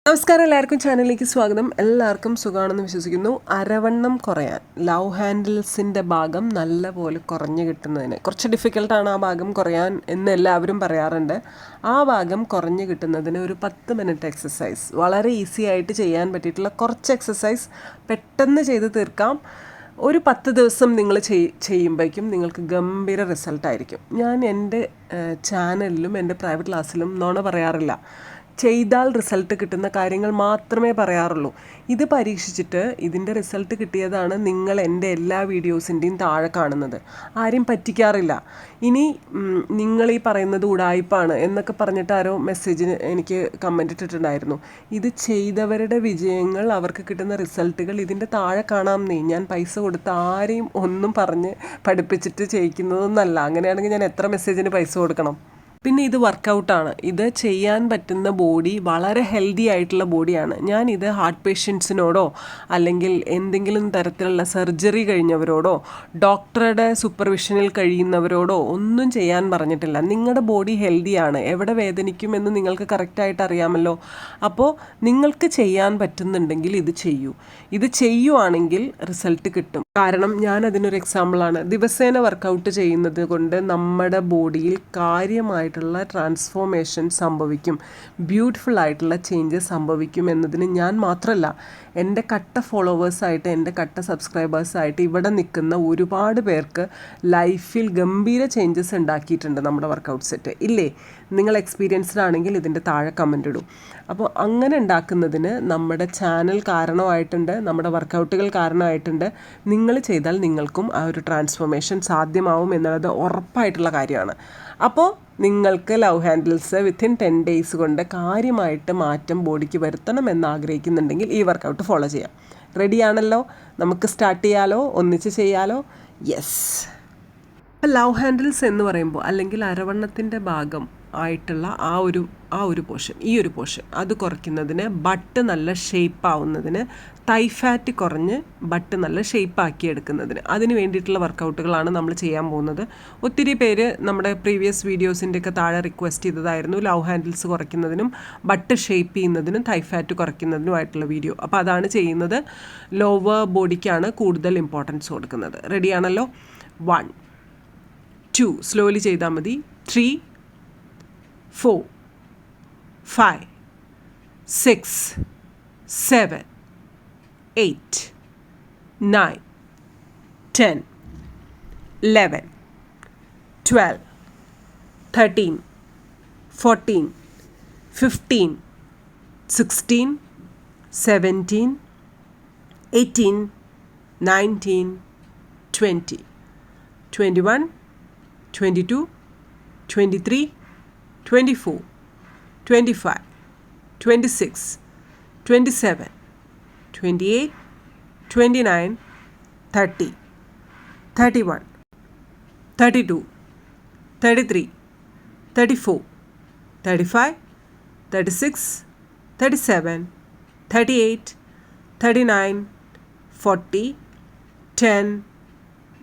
നമസ്കാരം, എല്ലാവർക്കും ചാനലിലേക്ക് സ്വാഗതം. എല്ലാവർക്കും സുഖമാണെന്ന് വിശ്വസിക്കുന്നു. അരവണ്ണം കുറയാൻ ലവ് ഹാൻഡിൽസിൻ്റെ ഭാഗം നല്ലപോലെ കുറഞ്ഞു കിട്ടുന്നതിന് കുറച്ച് ഡിഫിക്കൽട്ടാണ് ആ ഭാഗം കുറയാൻ എന്ന് എല്ലാവരും പറയാറുണ്ട്. ആ ഭാഗം കുറഞ്ഞു കിട്ടുന്നതിന് ഒരു 10 മിനിറ്റ് എക്സസൈസ്, വളരെ ഈസി ആയിട്ട് ചെയ്യാൻ പറ്റിയിട്ടുള്ള കുറച്ച് എക്സസൈസ് പെട്ടെന്ന് ചെയ്ത് തീർക്കാം. ഒരു 10 ദിവസം നിങ്ങൾ ചെയ്യുമ്പോഴേക്കും നിങ്ങൾക്ക് ഗംഭീര റിസൾട്ടായിരിക്കും. ഞാൻ എൻ്റെ ചാനലിലും എൻ്റെ പ്രൈവറ്റ് ക്ലാസ്സിലും നുണ പറയാറില്ല. ചെയ്താൽ റിസൾട്ട് കിട്ടുന്ന കാര്യങ്ങൾ മാത്രമേ പറയാറുള്ളൂ. ഇത് പരീക്ഷിച്ചിട്ട് ഇതിൻ്റെ റിസൾട്ട് കിട്ടിയതാണ് നിങ്ങൾ എൻ്റെ എല്ലാ വീഡിയോസിൻ്റെയും താഴെ കാണുന്നത്. ആരും പറ്റിക്കാറില്ല. ഇനി നിങ്ങൾ ഈ പറയുന്നത് ഉടായിപ്പാണ് എന്നൊക്കെ പറഞ്ഞിട്ട് ആരോ മെസ്സേജിന് എനിക്ക് കമൻ്റ് ഇട്ടിട്ടുണ്ടായിരുന്നു. ഇത് ചെയ്തവരുടെ വിജയങ്ങൾ, അവർക്ക് കിട്ടുന്ന റിസൾട്ടുകൾ ഇതിൻ്റെ താഴെ കാണാമെന്നേ. ഞാൻ പൈസ കൊടുത്ത് ആരെയും ഒന്നും പറഞ്ഞ് പഠിപ്പിച്ചിട്ട് ചെയ്യിക്കുന്നതൊന്നല്ല. അങ്ങനെയാണെങ്കിൽ ഞാൻ എത്ര മെസ്സേജിന് പൈസ കൊടുക്കണം? പിന്നെ ഇത് വർക്കൗട്ടാണ്. ഇത് ചെയ്യാൻ പറ്റുന്ന ബോഡി വളരെ ഹെൽത്തി ആയിട്ടുള്ള ബോഡിയാണ്. ഞാനിത് ഹാർട്ട് പേഷ്യൻസിനോടോ അല്ലെങ്കിൽ എന്തെങ്കിലും തരത്തിലുള്ള സർജറി കഴിഞ്ഞവരോടോ ഡോക്ടറുടെ സൂപ്പർവിഷനിൽ കഴിയുന്നവരോടോ ഒന്നും ചെയ്യാൻ പറഞ്ഞിട്ടില്ല. നിങ്ങളുടെ ബോഡി ഹെൽത്തിയാണ്, എവിടെ വേദനിക്കുമെന്ന് നിങ്ങൾക്ക് കറക്റ്റായിട്ട് അറിയാമല്ലോ. അപ്പോൾ നിങ്ങൾക്ക് ചെയ്യാൻ പറ്റുന്നുണ്ടെങ്കിൽ ഇത് ചെയ്യൂ. ഇത് ചെയ്യുവാണെങ്കിൽ റിസൾട്ട് കിട്ടും. കാരണം ഞാൻ അതിനൊരു എക്സാമ്പിളാണ്. ദിവസേന വർക്കൗട്ട് ചെയ്യുന്നത് കൊണ്ട് നമ്മുടെ ബോഡിയിൽ കാര്യമായിട്ടുള്ള ട്രാൻസ്ഫോർമേഷൻ സംഭവിക്കും, ബ്യൂട്ടിഫുൾ ആയിട്ടുള്ള ചേഞ്ചസ് സംഭവിക്കും എന്നതിന് ഞാൻ മാത്രമല്ല, എൻ്റെ കട്ട ഫോളോവേഴ്സായിട്ട്, എൻ്റെ കട്ട സബ്സ്ക്രൈബേഴ്സായിട്ട് ഇവിടെ നിൽക്കുന്ന ഒരുപാട് പേർക്ക് ലൈഫിൽ ഗംഭീര ചേഞ്ചസ് ഉണ്ടാക്കിയിട്ടുണ്ട് നമ്മുടെ വർക്കൗട്ട് സെറ്റ്. ഇല്ലേ? നിങ്ങൾ എക്സ്പീരിയൻസ്ഡ് ആണെങ്കിൽ ഇതിൻ്റെ താഴെ കമൻ്റ് ഇടും. അപ്പോൾ അങ്ങനെ ഉണ്ടാക്കുന്നതിന് നമ്മുടെ ചാനൽ കാരണമായിട്ടുണ്ട്, നമ്മുടെ വർക്കൗട്ടുകൾ കാരണമായിട്ടുണ്ട്. നിങ്ങൾ ചെയ്താൽ നിങ്ങൾക്കും ആ ഒരു ട്രാൻസ്ഫോർമേഷൻ സാധ്യമാവും എന്നുള്ളത് ഉറപ്പായിട്ടുള്ള കാര്യമാണ്. അപ്പോൾ നിങ്ങൾക്ക് ലവ് ഹാൻഡിൽസ് വിത്തിൻ 10 days കൊണ്ട് കാര്യമായിട്ട് മാറ്റം ബോഡിക്ക് വരുത്തണം എന്ന് ആഗ്രഹിക്കുന്നുണ്ടെങ്കിൽ ഈ വർക്കൗട്ട് ഫോളോ ചെയ്യാം. റെഡിയാണല്ലോ? നമുക്ക് സ്റ്റാർട്ട് ചെയ്യാലോ? ഒന്നിച്ച് ചെയ്യാലോ? യെസ്. ലവ് ഹാൻഡിൽസ് എന്ന് പറയുമ്പോൾ, അല്ലെങ്കിൽ അരവണ്ണത്തിൻ്റെ ഭാഗം ആയിട്ടുള്ള ആ ഒരു പോർഷൻ, ഈ ഒരു പോർഷൻ അത് കുറയ്ക്കുന്നതിന്, ബട്ട് നല്ല ഷേപ്പ് ആവുന്നതിന്, തൈ ഫാറ്റ് കുറഞ്ഞ് ബട്ട് നല്ല ഷേപ്പാക്കി എടുക്കുന്നതിന്, അതിന് വേണ്ടിയിട്ടുള്ള വർക്കൗട്ടുകളാണ് നമ്മൾ ചെയ്യാൻ പോകുന്നത്. ഒത്തിരി പേര് നമ്മുടെ പ്രീവിയസ് വീഡിയോസിൻ്റെയൊക്കെ താഴെ റിക്വസ്റ്റ് ചെയ്തതായിരുന്നു ലവ് ഹാൻഡിൽസ് കുറയ്ക്കുന്നതിനും ബട്ട് ഷേപ്പ് ചെയ്യുന്നതിനും തൈ ഫാറ്റ് കുറയ്ക്കുന്നതിനുമായിട്ടുള്ള വീഡിയോ. അപ്പോൾ അതാണ് ചെയ്യുന്നത്. ലോവർ ബോഡിക്കാണ് കൂടുതൽ ഇമ്പോർട്ടൻസ് കൊടുക്കുന്നത്. റെഡിയാണല്ലോ? 1 2 സ്ലോലി ചെയ്താൽ മതി. 3 4 5 6 7 8 9 10 11 12 13 14 15 16 17 18 19 20 21 22 23 24 25 26 27 28 29 30 31 32 33 34 35 36 37 38 39 40 10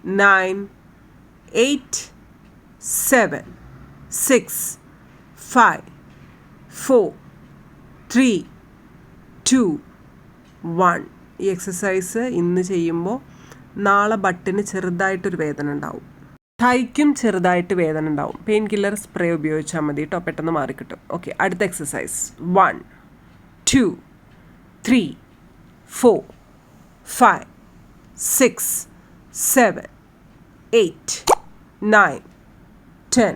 9 8 7 6 5 4 3 2 1. ഈ എക്സസൈസ് ഇന്ന് ചെയ്യുമ്പോൾ നാളെ ബട്ടിന് ചെറുതായിട്ടൊരു വേദന ഉണ്ടാവും, തൈക്കും ചെറുതായിട്ട് വേദന ഉണ്ടാവും. പെയിൻ കില്ലർ സ്പ്രേ ഉപയോഗിച്ചാൽ മതി കേട്ടോ, പെട്ടെന്ന് മാറിക്കിട്ടും. ഓക്കെ, അടുത്ത എക്സസൈസ്. 1 2 3 4 5 6 7 8 9 10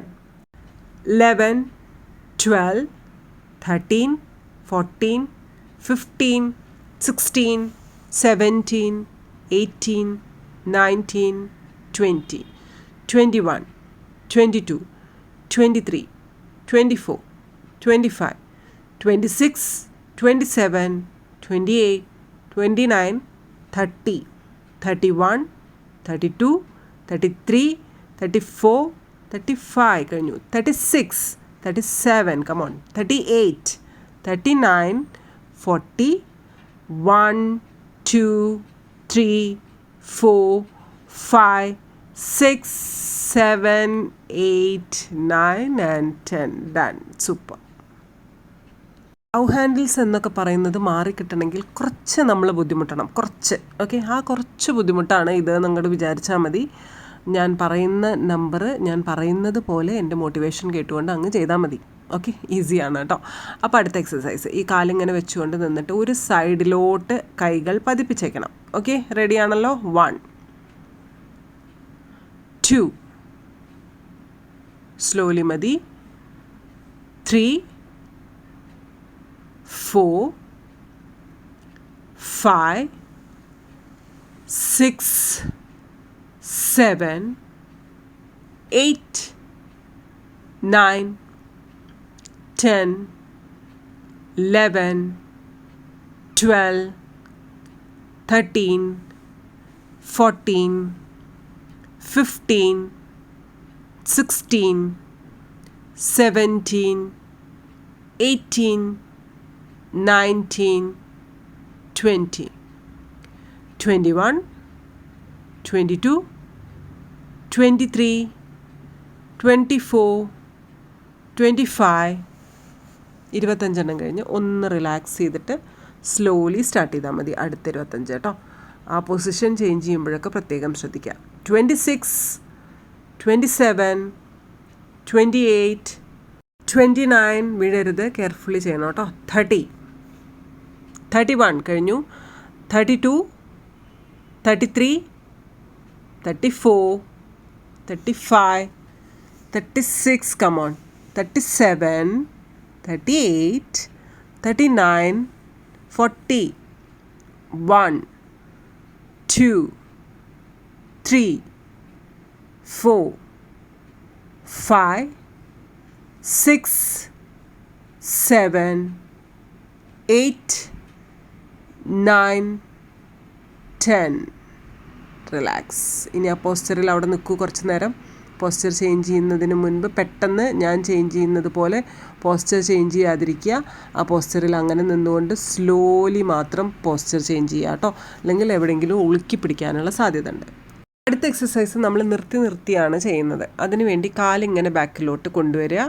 11 12 13 14 15 16 17 18 19 20 21 22 23 24 25 26 27 28 29 30 31 32 33 34 35 കഴിഞ്ഞു. 36 37 come on 38 39 40 1 2 3 4 5 6 7 8 9 and 10 done. Super. Love handles എന്നൊക്കെ പറയുന്നത് മാറിക്കിട്ടണമെങ്കിൽ കുറച്ച് നമ്മൾ ബുദ്ധിമുട്ടണം, കുറച്ച്. ഓക്കെ, ആ കുറച്ച് ബുദ്ധിമുട്ടാണ് ഇത് നിങ്ങോട്ട് വിചാരിച്ചാൽ മതി. ഞാൻ പറയുന്ന നമ്പർ ഞാൻ പറയുന്നത് പോലെ എൻ്റെ മോട്ടിവേഷൻ കേട്ടുകൊണ്ട് അങ്ങ് ചെയ്താൽ മതി. ഓക്കെ, ഈസിയാണ് കേട്ടോ. അപ്പോൾ അടുത്ത എക്സസൈസ്, ഈ കാലിങ്ങനെ വെച്ചുകൊണ്ട് നിന്നിട്ട് ഒരു സൈഡിലോട്ട് കൈകൾ പതിപ്പിച്ചേക്കണം. ഓക്കെ, റെഡിയാണല്ലോ? 1 2 സ്ലോലി മതി. 3 4 5 6 7 8 9 10 11 12 13 14 15 16 17 18 19 20 21 22 23 24 25 25 കഴിഞ്ഞ് ഒന്ന് റിലാക്സ് ചെയ്തിട്ട് സ്ലോലി സ്റ്റാർട്ട് ചെയ്താൽ മതി അടുത്ത 25 കേട്ടോ. ആ പൊസിഷൻ ചേഞ്ച് ചെയ്യുമ്പോഴൊക്കെ പ്രത്യേകം ശ്രദ്ധിക്കുക. 26 27 28 29 വീഴരുത്, കെയർഫുള്ളി ചെയ്യണം കേട്ടോ. 30 31 കഴിഞ്ഞു. 32 33 34 35 36 come on 37 38 39 40 1 2 3 4 5 6 7 8 9 10 റിലാക്സ്. ഇനി ആ പോസ്ചറിൽ അവിടെ നിൽക്കൂ കുറച്ച് നേരം. പോസ്ചർ ചേഞ്ച് ചെയ്യുന്നതിന് മുൻപ് പെട്ടെന്ന് ഞാൻ ചേഞ്ച് ചെയ്യുന്നത് പോലെ പോസ്ചർ ചേഞ്ച് ചെയ്യാതിരിക്കുക. ആ പോസ്ചറിൽ അങ്ങനെ നിന്നുകൊണ്ട് സ്ലോലി മാത്രം പോസ്ചർ ചേഞ്ച് ചെയ്യുക കേട്ടോ, അല്ലെങ്കിൽ എവിടെയെങ്കിലും ഉളുക്കി പിടിക്കാനുള്ള സാധ്യത ഉണ്ട്. അടുത്ത എക്സസൈസ് നമ്മൾ നിർത്തിയാണ് ചെയ്യുന്നത്. അതിനുവേണ്ടി കാലിങ്ങനെ ബാക്കിലോട്ട് കൊണ്ടുവരിക,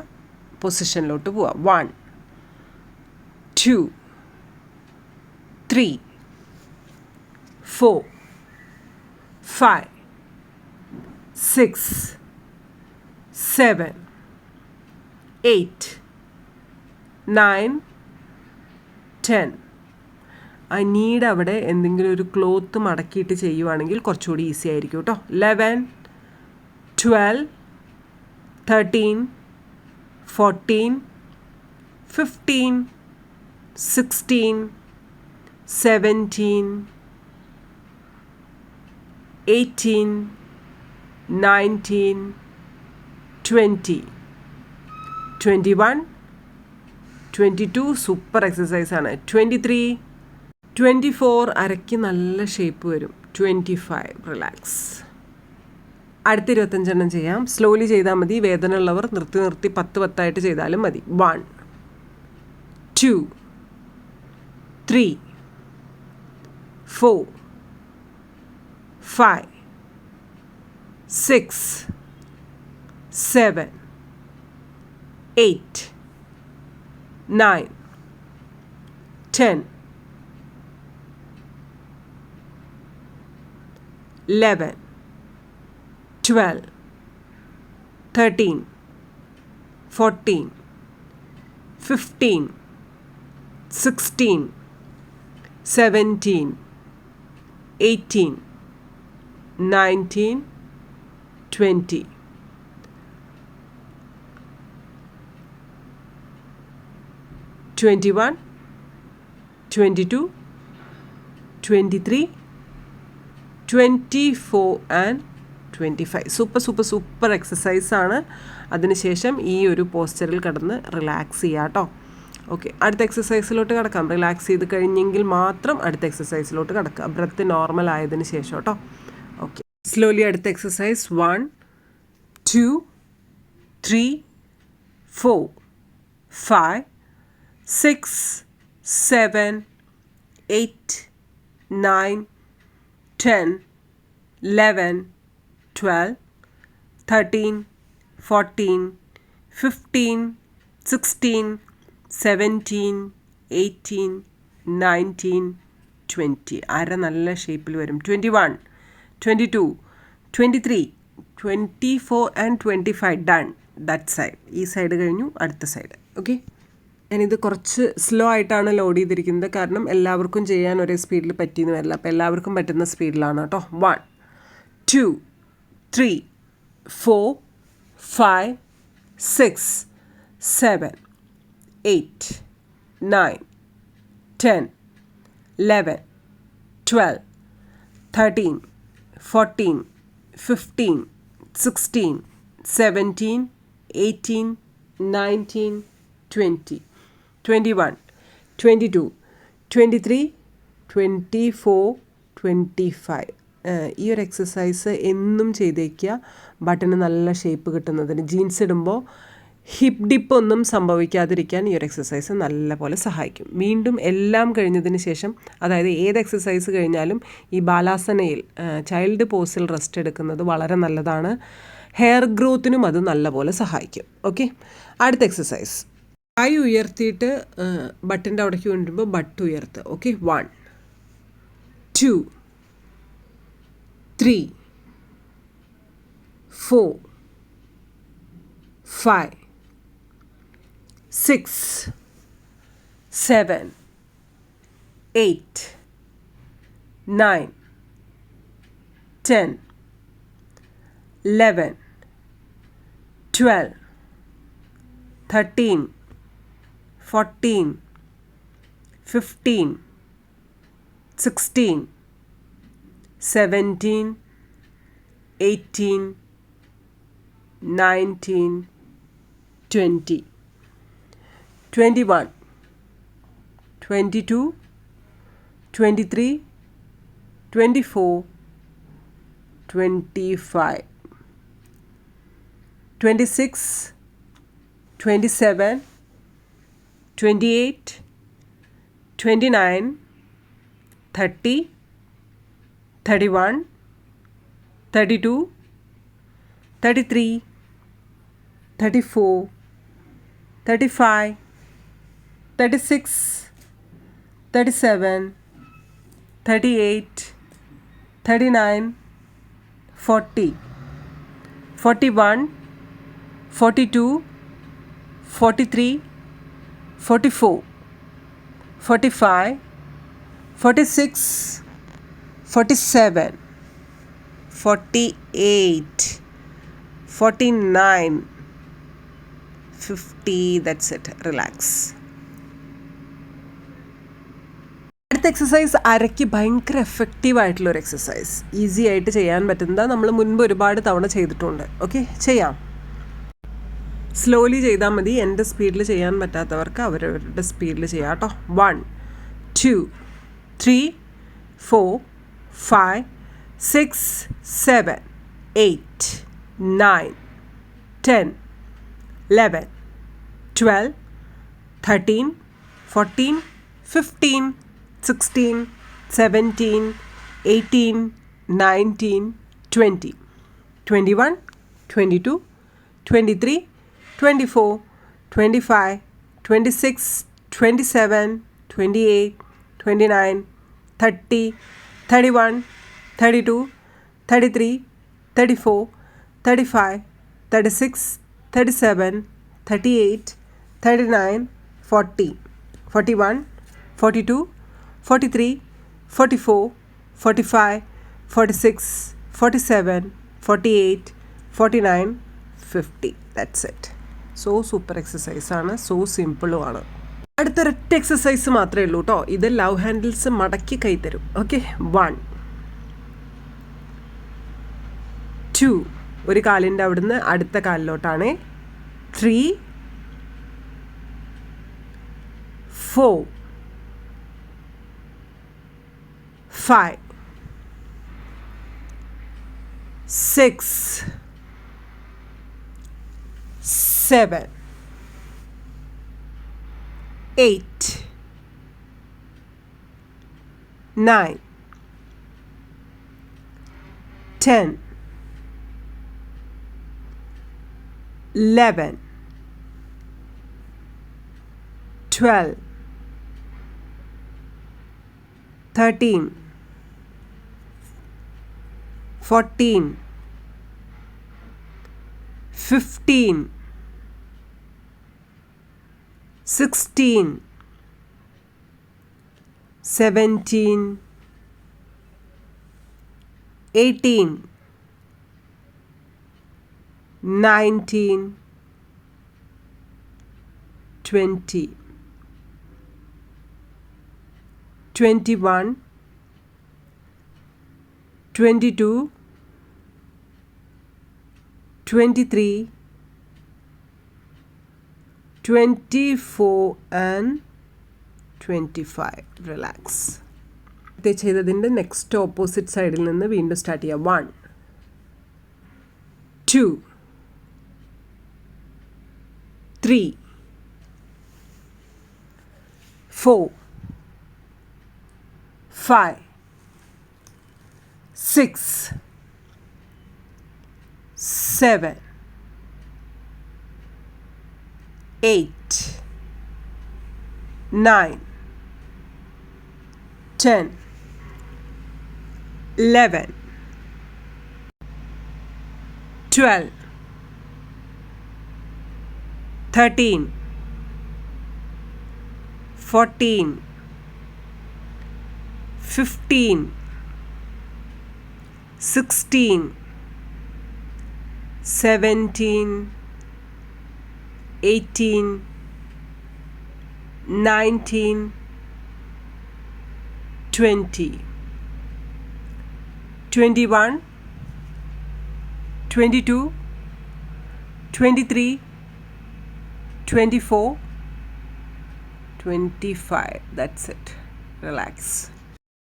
പൊസിഷനിലോട്ട് പോവുക. 1 2 3 4 5 6 7 8 9 10. ഐ നീഡ് അവിടെ എന്തെങ്കിലും ഒരു ക്ലോത്ത് മടക്കിയിട്ട് ചെയ്യുവാണെങ്കിൽ കുറച്ചുകൂടി ഈസി ആയിരിക്കും കേട്ടോ. 11 12 13 14 15 16 17 18 19 20 21 22 സൂപ്പർ എക്സസൈസ് ആണ്. 23 24 അരയ്ക്ക് നല്ല ഷേപ്പ് വരും. 25 റിലാക്സ്. അടുത്ത 25 ചെയ്യാം. സ്ലോലി ചെയ്താൽ മതി. വേദന ഉള്ളവർ നിർത്തി 10 ചെയ്താലും മതി. 1 2 3 4 5 6 7 8 9 10 11 12 13 14 15 16 17 18 19 20 21 22 23 24 ആൻഡ് 25. സൂപ്പർ എക്സസൈസ് ആണ്. അതിനുശേഷം ഈ ഒരു പോസ്ചറിൽ കിടന്ന് റിലാക്സ് ചെയ്യുക കേട്ടോ. ഓക്കെ, അടുത്ത എക്സസൈസിലോട്ട് കിടക്കാം. റിലാക്സ് ചെയ്ത് കഴിഞ്ഞെങ്കിൽ മാത്രം അടുത്ത എക്സസൈസിലോട്ട് കിടക്കുക, ബ്രത്ത് നോർമൽ ആയതിനു ശേഷം കേട്ടോ. ഓക്കെ, സ്ലോലി അടുത്ത എക്സസൈസ്. 1 2 3 4 5 6 7 8 9 10 11 12 13 14 15 16 17 18, 19, 20. അര നല്ല ഷേപ്പിൽ വരും. 21, 22, 23, 24 and 25. ഡൺ. That side. ഈ സൈഡ് കഴിഞ്ഞു, അടുത്ത സൈഡ്. ഓക്കെ, ഞാനിത് കുറച്ച് സ്ലോ ആയിട്ടാണ് ലോഡ് ചെയ്തിരിക്കുന്നത്, കാരണം എല്ലാവർക്കും ചെയ്യാൻ ഒരേ സ്പീഡിൽ പറ്റിയെന്ന് വരില്ല. അപ്പോൾ എല്ലാവർക്കും പറ്റുന്ന സ്പീഡിലാണ് കേട്ടോ. 1, 2, 3, 4, 5, 6, 7, 8, 9, 10, 11, 12, 13, 14, 15, 16, 17, 18, 19, 20, 21, 22, 23, 24, 25. ഈ ഒരു എക്സസൈസ് എന്നും ചെയ്തേക്കുക. ബട്ടന് നല്ല ഷേപ്പ് കിട്ടുന്നതിന്. ജീൻസ് ഇടുമ്പോൾ ഹിപ്പ് ഡിപ്പ് ഒന്നും സംഭവിക്കാതിരിക്കാൻ ഈ ഒരു എക്സസൈസ് നല്ലപോലെ സഹായിക്കും. വീണ്ടും എല്ലാം കഴിഞ്ഞതിന് ശേഷം, അതായത് ഏത് എക്സസൈസ് കഴിഞ്ഞാലും ഈ ബാലാസനയിൽ ചൈൽഡ് പോസിൽ റെസ്റ്റ് എടുക്കുന്നത് വളരെ നല്ലതാണ്. ഹെയർ ഗ്രോത്തിനും അത് നല്ലപോലെ സഹായിക്കും. ഓക്കെ, അടുത്ത എക്സസൈസ്. കൈ ഉയർത്തിയിട്ട് ബട്ടൻ്റെ അവിടേക്ക് കൊണ്ടുവരുമ്പോൾ ബട്ട് ഉയർത്തുക. ഓക്കെ, 1, 2, 3, 4, 5, 6, 7, 8, 9, 10, 11, 12, 13, 14, 15, 16, 17, 18, 19, 20, 21, 22, 23, 24, 25, 26, 27, 28, 29, 30, 31, 32, 33, 34, 35, 36, 37, 38, 39, 40, 41, 42, 43, 44, 45, 46, 47, 48, 49, 50. That's it. Relax. അടുത്ത എക്സസൈസ് അരയ്ക്ക് ഭയങ്കര എഫക്റ്റീവ് ആയിട്ടുള്ളൊരു എക്സസൈസ്. ഈസി ആയിട്ട് ചെയ്യാൻ പറ്റുന്നത്. നമ്മൾ മുൻപ് ഒരുപാട് തവണ ചെയ്തിട്ടുണ്ട്. ഓക്കെ, ചെയ്യാം. സ്ലോലി ചെയ്താൽ മതി. എൻ്റെ സ്പീഡിൽ ചെയ്യാൻ പറ്റാത്തവർക്ക് അവരവരുടെ സ്പീഡിൽ ചെയ്യാം കേട്ടോ. 1, 2, 3, 4, 5, 6, 7, 8, 9, 10, 11, 12, 13, 14, 15, 16, 17, 18, 19, 20, 21, 22, 23, 24, 25, 26, 27, 28, 29, 30, 31, 32, 33, 34, 35, 36, 37, 38, 39, 40, 41, 42, 43, 44, 45, 46, 47, 48, 49, 50. That's it. സോ സൂപ്പർ എക്സസൈസാണ്. സോ സിമ്പിളുമാണ്. അടുത്തൊരൊറ്റ എക്സസൈസ് മാത്രമേ ഉള്ളൂ കേട്ടോ. ഇത് ലവ് ഹാൻഡിൽസ് മടക്കി കൈ തരും. ഓക്കെ, 1, 2, ഒരു കാലിൻ്റെ അവിടുന്ന് അടുത്ത കാലിലോട്ടാണ്. 3, 4, 5, 6, 7, 8, 9, 10, 11, 12, 13, 14, 15, 16, 17, 18, 19, 20, 21, 22, 23, 24 and 25. റിലാക്സ്. ഇത് ചെയ്തതിൻ്റെ നെക്സ്റ്റ് ഓപ്പോസിറ്റ് സൈഡിൽ നിന്ന് വീണ്ടും സ്റ്റാർട്ട് ചെയ്യാം. 1, 2, 3, 4, 5, 6, 7, 8, 9, 10, 11, 12, 13, 14, 15, 16, 17, 18, 19, 20, 21, 22, 23, 24, 25. That's it. Relax.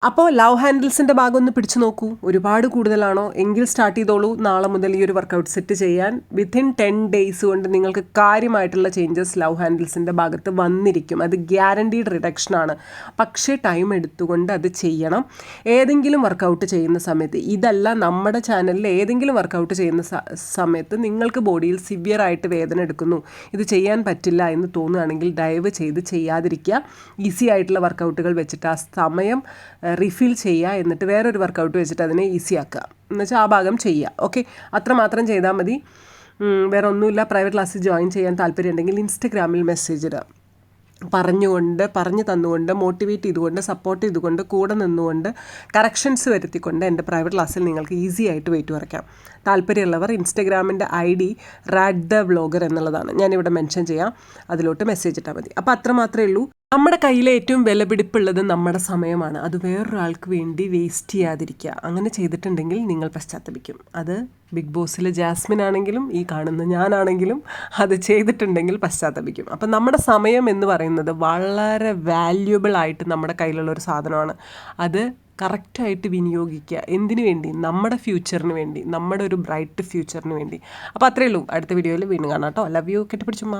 അപ്പോൾ ലവ് ഹാൻഡിൽസിൻ്റെ ഭാഗം ഒന്ന് പിടിച്ചു നോക്കൂ. ഒരുപാട് കൂടുതലാണോ എങ്കിൽ സ്റ്റാർട്ട് ചെയ്തോളൂ. നാളെ മുതൽ ഈ ഒരു വർക്കൗട്ട് സെറ്റ് ചെയ്യാൻ വിത്തിൻ 10 days കൊണ്ട് നിങ്ങൾക്ക് കാര്യമായിട്ടുള്ള ചേഞ്ചസ് ലവ് ഹാൻഡിൽസിൻ്റെ ഭാഗത്ത് വന്നിരിക്കും. അത് ഗ്യാരണ്ടീഡ് റിഡക്ഷനാണ്. പക്ഷേ ടൈം എടുത്തുകൊണ്ട് അത് ചെയ്യണം. ഏതെങ്കിലും വർക്കൗട്ട് ചെയ്യുന്ന സമയത്ത്, ഇതല്ല നമ്മുടെ ചാനലിൽ ഏതെങ്കിലും വർക്കൗട്ട് ചെയ്യുന്ന സമയത്ത് നിങ്ങൾക്ക് ബോഡിയിൽ സിവിയറായിട്ട് വേദന എടുക്കുന്നു, ഇത് ചെയ്യാൻ പറ്റില്ല എന്ന് തോന്നുകയാണെങ്കിൽ ദയവ് ചെയ്ത് ചെയ്യാതിരിക്കുക. ഈസി ആയിട്ടുള്ള വർക്കൗട്ടുകൾ വെച്ചിട്ട് ആ സമയം റിഫിൽ ചെയ്യുക. എന്നിട്ട് വേറൊരു വർക്കൗട്ട് വെച്ചിട്ട് അതിനെ ഈസി ആക്കുക. എന്നുവെച്ചാൽ ആ ഭാഗം ചെയ്യുക. ഓക്കെ, അത്രമാത്രം ചെയ്താൽ മതി. വേറെ ഒന്നുമില്ല. പ്രൈവറ്റ് ക്ലാസ്സിൽ ജോയിൻ ചെയ്യാൻ താല്പര്യം ഉണ്ടെങ്കിൽ ഇൻസ്റ്റഗ്രാമിൽ മെസ്സേജ് ഇടുക. പറഞ്ഞു തന്നുകൊണ്ട്, മോട്ടിവേറ്റ് ചെയ്തുകൊണ്ട്, സപ്പോർട്ട് ചെയ്തുകൊണ്ട്, കൂടെ നിന്നുകൊണ്ട്, കറക്ഷൻസ് വരുത്തിക്കൊണ്ട് എൻ്റെ പ്രൈവറ്റ് ക്ലാസ്സിൽ നിങ്ങൾക്ക് ഈസി ആയിട്ട് വെയിറ്റ് കുറയ്ക്കാം. താല്പര്യമുള്ളവർ ഇൻസ്റ്റഗ്രാമിൻ്റെ ID @the_vlogger എന്നുള്ളതാണ്. ഞാനിവിടെ മെൻഷൻ ചെയ്യാം. അതിലോട്ട് മെസ്സേജ് ഇട്ടാൽ മതി. അപ്പോൾ അത്ര മാത്രമേ ഉള്ളൂ. നമ്മുടെ കയ്യിലെ ഏറ്റവും വിലപിടിപ്പുള്ളത് നമ്മുടെ സമയമാണ്. അത് വേറൊരാൾക്ക് വേണ്ടി വേസ്റ്റ് ചെയ്യാതിരിക്കുക. അങ്ങനെ ചെയ്തിട്ടുണ്ടെങ്കിൽ നിങ്ങൾ പശ്ചാത്തപിക്കും. അത് ബിഗ് ബോസിലെ ജാസ്മിൻ ആണെങ്കിലും ഈ കാണുന്ന ഞാനാണെങ്കിലും അത് ചെയ്തിട്ടുണ്ടെങ്കിൽ പശ്ചാത്തപിക്കും. അപ്പം നമ്മുടെ സമയം എന്ന് പറയുന്നത് വളരെ വാല്യുബിൾ ആയിട്ട് നമ്മുടെ കയ്യിലുള്ളൊരു സാധനമാണ്. അത് കറക്റ്റായിട്ട് വിനിയോഗിക്കുക. എന്തിനു വേണ്ടി? നമ്മുടെ ഫ്യൂച്ചറിന് വേണ്ടി, നമ്മുടെ ഒരു ബ്രൈറ്റ് ഫ്യൂച്ചറിന് വേണ്ടി. അപ്പോൾ അത്രയേ ഉള്ളൂ. അടുത്ത വീഡിയോയിൽ വീണ്ടും കാണാം കേട്ടോ. Love you. കെട്ടിപ്പിടിച്ചുമ്മ.